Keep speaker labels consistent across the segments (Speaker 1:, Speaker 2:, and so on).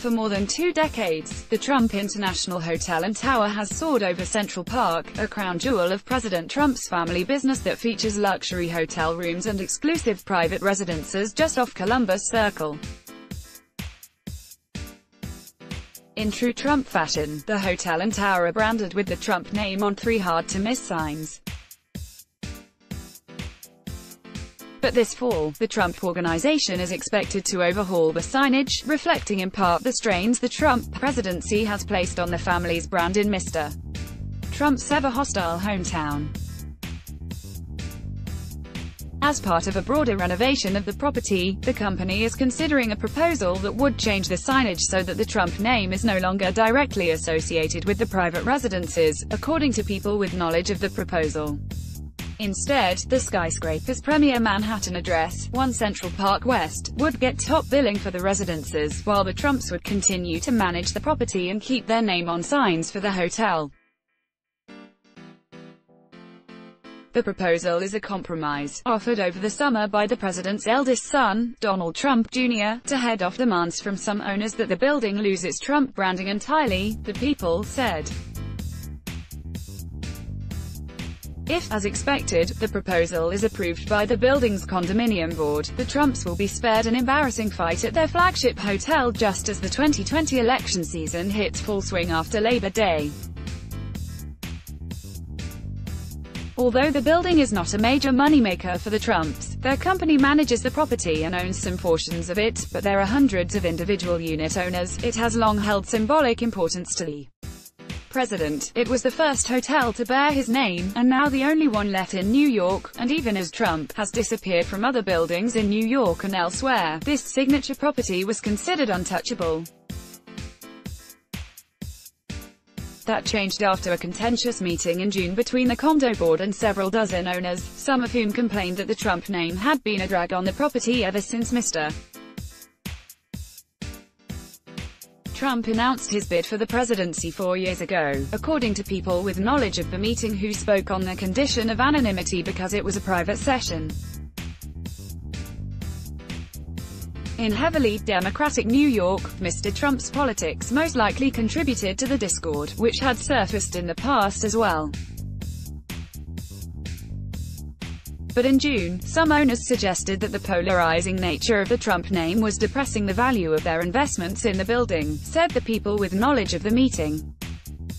Speaker 1: For more than 2 decades, the Trump International Hotel and Tower has soared over Central Park, a crown jewel of President Trump's family business that features luxury hotel rooms and exclusive private residences just off Columbus Circle. In true Trump fashion, the hotel and tower are branded with the Trump name on 3 hard-to-miss signs. But this fall, the Trump Organization is expected to overhaul the signage, reflecting in part the strains the Trump presidency has placed on the family's brand in Mr. Trump's ever-hostile hometown. As part of a broader renovation of the property, the company is considering a proposal that would change the signage so that the Trump name is no longer directly associated with the private residences, according to people with knowledge of the proposal. Instead, the skyscraper's premier Manhattan address, 1 Central Park West, would get top billing for the residences, while the Trumps would continue to manage the property and keep their name on signs for the hotel. The proposal is a compromise, offered over the summer by the president's eldest son, Donald Trump Jr., to head off demands from some owners that the building lose its Trump branding entirely, the People said. If, as expected, the proposal is approved by the building's condominium board, the Trumps will be spared an embarrassing fight at their flagship hotel just as the 2020 election season hits full swing after Labor Day. Although the building is not a major moneymaker for the Trumps, their company manages the property and owns some portions of it, but there are hundreds of individual unit owners. It has long held symbolic importance to the president. It was the first hotel to bear his name, and now the only one left in New York, and even as Trump has disappeared from other buildings in New York and elsewhere, this signature property was considered untouchable. That changed after a contentious meeting in June between the condo board and several dozen owners, some of whom complained that the Trump name had been a drag on the property ever since Mr. Trump announced his bid for the presidency 4 years ago, according to people with knowledge of the meeting who spoke on the condition of anonymity because it was a private session. In heavily Democratic New York, Mr. Trump's politics most likely contributed to the discord, which had surfaced in the past as well. But in June, some owners suggested that the polarizing nature of the Trump name was depressing the value of their investments in the building, said the people with knowledge of the meeting.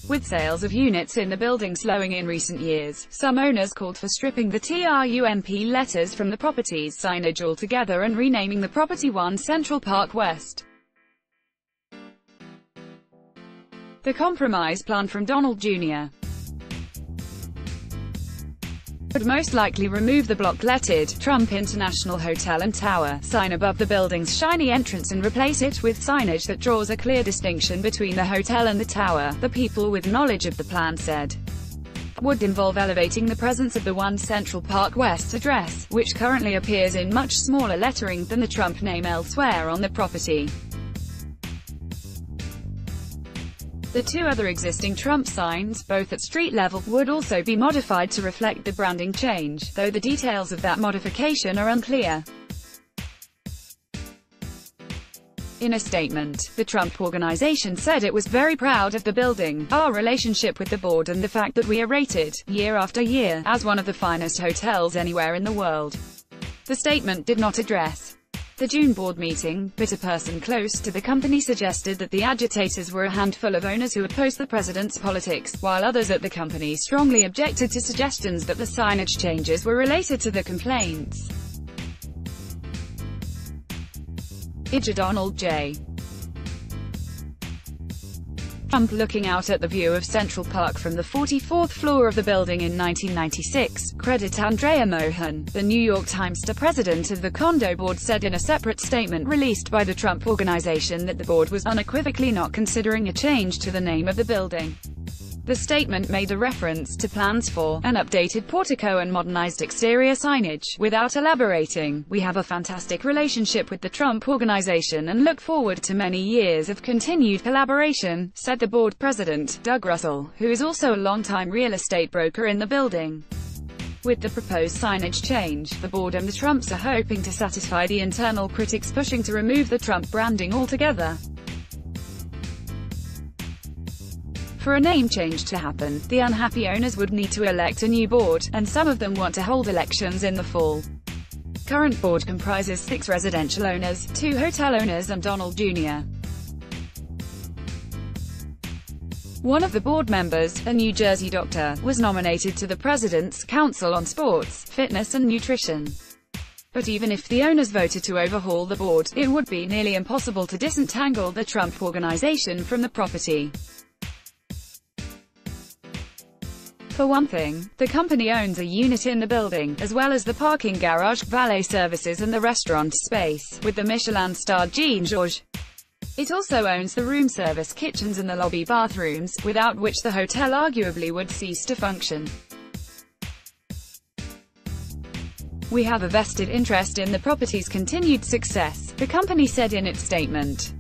Speaker 1: With sales of units in the building slowing in recent years, some owners called for stripping the Trump letters from the property's signage altogether and renaming the property 1 Central Park West. The compromise plan from Donald Jr. would most likely remove the block-lettered Trump International Hotel and Tower sign above the building's shiny entrance and replace it with signage that draws a clear distinction between the hotel and the tower, the people with knowledge of the plan said. Would involve elevating the presence of the 1 Central Park West address, which currently appears in much smaller lettering than the Trump name elsewhere on the property. The 2 other existing Trump signs, both at street level, would also be modified to reflect the branding change, though the details of that modification are unclear. In a statement, the Trump Organization said it was very proud of the building, our relationship with the board and the fact that we are rated, year after year, as one of the finest hotels anywhere in the world. The statement did not address the June board meeting, but a person close to the company suggested that the agitators were a handful of owners who opposed the president's politics, while others at the company strongly objected to suggestions that the signage changes were related to the complaints. Donald J. Trump looking out at the view of Central Park from the 44th floor of the building in 1996, credit Andrea Mohan, the New York Times president of the condo board said in a separate statement released by the Trump Organization that the board was unequivocally not considering a change to the name of the building. The statement made a reference to plans for an updated portico and modernized exterior signage, without elaborating. We have a fantastic relationship with the Trump Organization and look forward to many years of continued collaboration, said the board president, Doug Russell, who is also a longtime real estate broker in the building. With the proposed signage change, the board and the Trumps are hoping to satisfy the internal critics pushing to remove the Trump branding altogether. For a name change to happen, the unhappy owners would need to elect a new board, and some of them want to hold elections in the fall. Current board comprises 6 residential owners, 2 hotel owners and Donald Jr. One of the board members, a New Jersey doctor, was nominated to the President's Council on Sports, Fitness and Nutrition. But even if the owners voted to overhaul the board, it would be nearly impossible to disentangle the Trump Organization from the property. For one thing, the company owns a unit in the building, as well as the parking garage, valet services and the restaurant space, with the Michelin-starred Jean-Georges. It also owns the room service kitchens and the lobby bathrooms, without which the hotel arguably would cease to function. We have a vested interest in the property's continued success, the company said in its statement.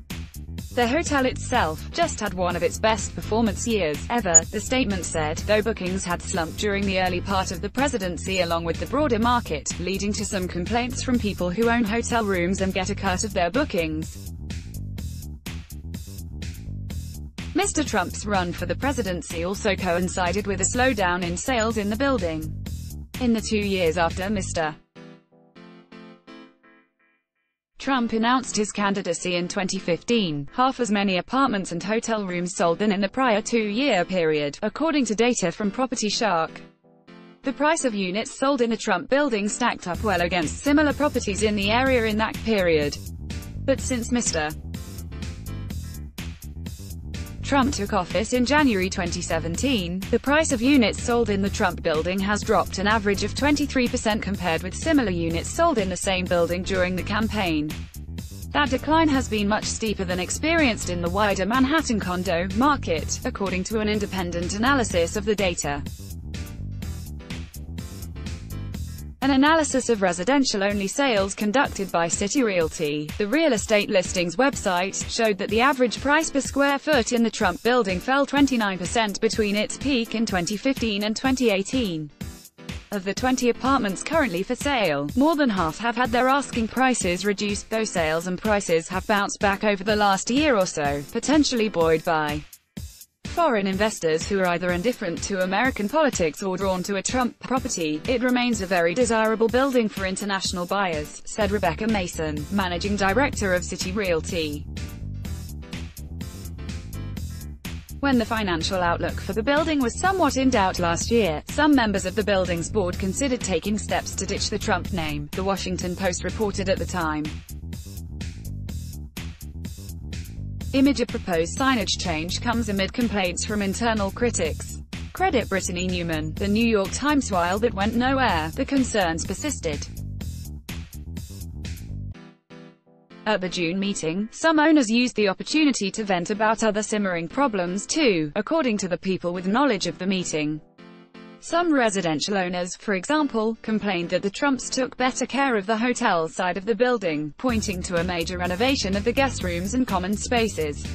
Speaker 1: The hotel itself just had one of its best performance years ever, the statement said, though bookings had slumped during the early part of the presidency along with the broader market, leading to some complaints from people who own hotel rooms and get a cut of their bookings. Mr. Trump's run for the presidency also coincided with a slowdown in sales in the building. In the 2 years after Mr. Trump announced his candidacy in 2015, half as many apartments and hotel rooms sold than in the prior 2-year period, according to data from Property Shark. The price of units sold in the Trump building stacked up well against similar properties in the area in that period. But since Mr. Trump took office in January 2017, the price of units sold in the Trump building has dropped an average of 23% compared with similar units sold in the same building during the campaign. That decline has been much steeper than experienced in the wider Manhattan condo market, according to an independent analysis of the data. An analysis of residential-only sales conducted by City Realty, the real estate listings website, showed that the average price per square foot in the Trump building fell 29% between its peak in 2015 and 2018. Of the 20 apartments currently for sale, more than half have had their asking prices reduced, though sales and prices have bounced back over the last year or so, potentially buoyed by foreign investors who are either indifferent to American politics or drawn to a Trump property. It remains a very desirable building for international buyers, said Rebecca Mason, managing director of City Realty. When the financial outlook for the building was somewhat in doubt last year, some members of the building's board considered taking steps to ditch the Trump name, The Washington Post reported at the time. A proposed signage change comes amid complaints from internal critics. Credit Brittany Newman, The New York Times. While that went nowhere, the concerns persisted. At the June meeting, some owners used the opportunity to vent about other simmering problems too, according to the people with knowledge of the meeting. Some residential owners, for example, complained that the Trumps took better care of the hotel side of the building, pointing to a major renovation of the guest rooms and common spaces.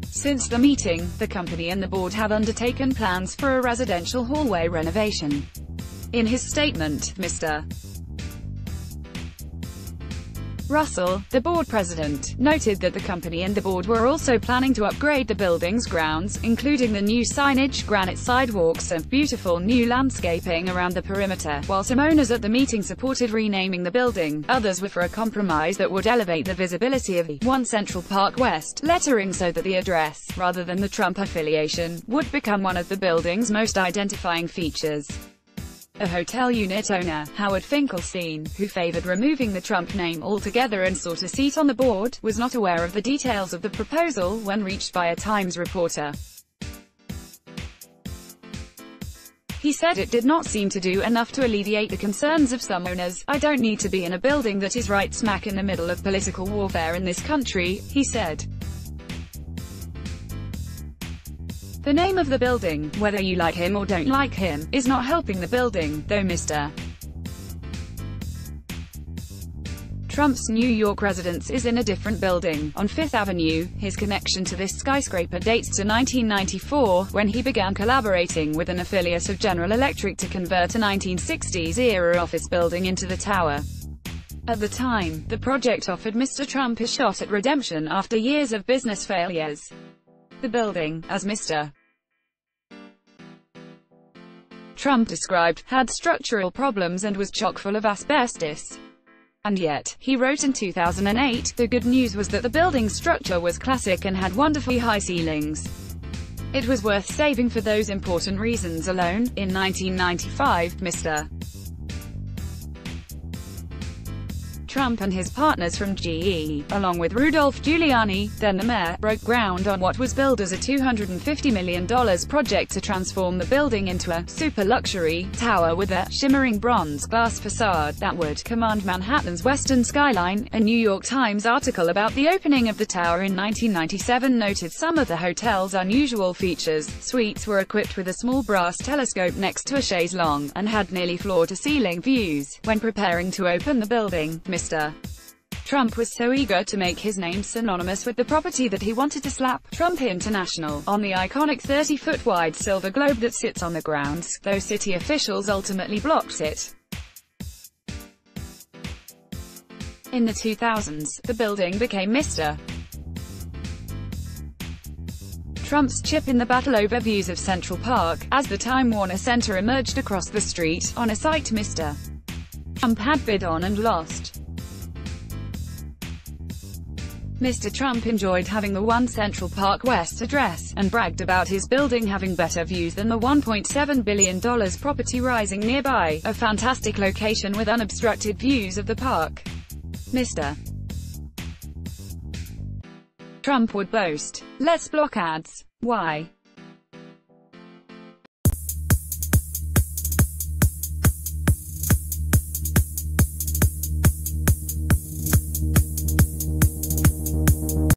Speaker 1: Since the meeting, the company and the board have undertaken plans for a residential hallway renovation. In his statement, Mr. Russell, the board president, noted that the company and the board were also planning to upgrade the building's grounds, including the new signage, granite sidewalks, and beautiful new landscaping around the perimeter. While some owners at the meeting supported renaming the building, others were for a compromise that would elevate the visibility of the 1 Central Park West lettering so that the address, rather than the Trump affiliation, would become one of the building's most identifying features. A hotel unit owner, Howard Finkelstein, who favored removing the Trump name altogether and sought a seat on the board, was not aware of the details of the proposal when reached by a Times reporter. He said it did not seem to do enough to alleviate the concerns of some owners. "I don't need to be in a building that is right smack in the middle of political warfare in this country," he said. The name of the building, whether you like him or don't like him, is not helping the building, though Mr. Trump's New York residence is in a different building, on Fifth Avenue. His connection to this skyscraper dates to 1994, when he began collaborating with an affiliate of General Electric to convert a 1960s-era office building into the tower. At the time, the project offered Mr. Trump a shot at redemption after years of business failures. The building, as Mr. Trump described, had structural problems and was chock full of asbestos. And yet, he wrote in 2008, the good news was that the building's structure was classic and had wonderfully high ceilings. It was worth saving for those important reasons alone. In 1995, Mr. Trump and his partners from GE, along with Rudolph Giuliani, then the mayor, broke ground on what was billed as a $250 million project to transform the building into a super-luxury tower with a shimmering bronze glass facade that would command Manhattan's western skyline. A New York Times article about the opening of the tower in 1997 noted some of the hotel's unusual features. Suites were equipped with a small brass telescope next to a chaise longue, and had nearly floor-to-ceiling views. When preparing to open the building, Mr. Trump was so eager to make his name synonymous with the property that he wanted to slap Trump International on the iconic 30-foot wide silver globe that sits on the grounds, though city officials ultimately blocked it. In the 2000s, the building became Mr. Trump's chip in the battle over views of Central Park, as the Time Warner Center emerged across the street, on a site Mr. Trump had bid on and lost. Mr. Trump enjoyed having the One Central Park West address, and bragged about his building having better views than the $1.7 billion property rising nearby, a fantastic location with unobstructed views of the park. Mr. Trump would boast, "Let's block ads. Why?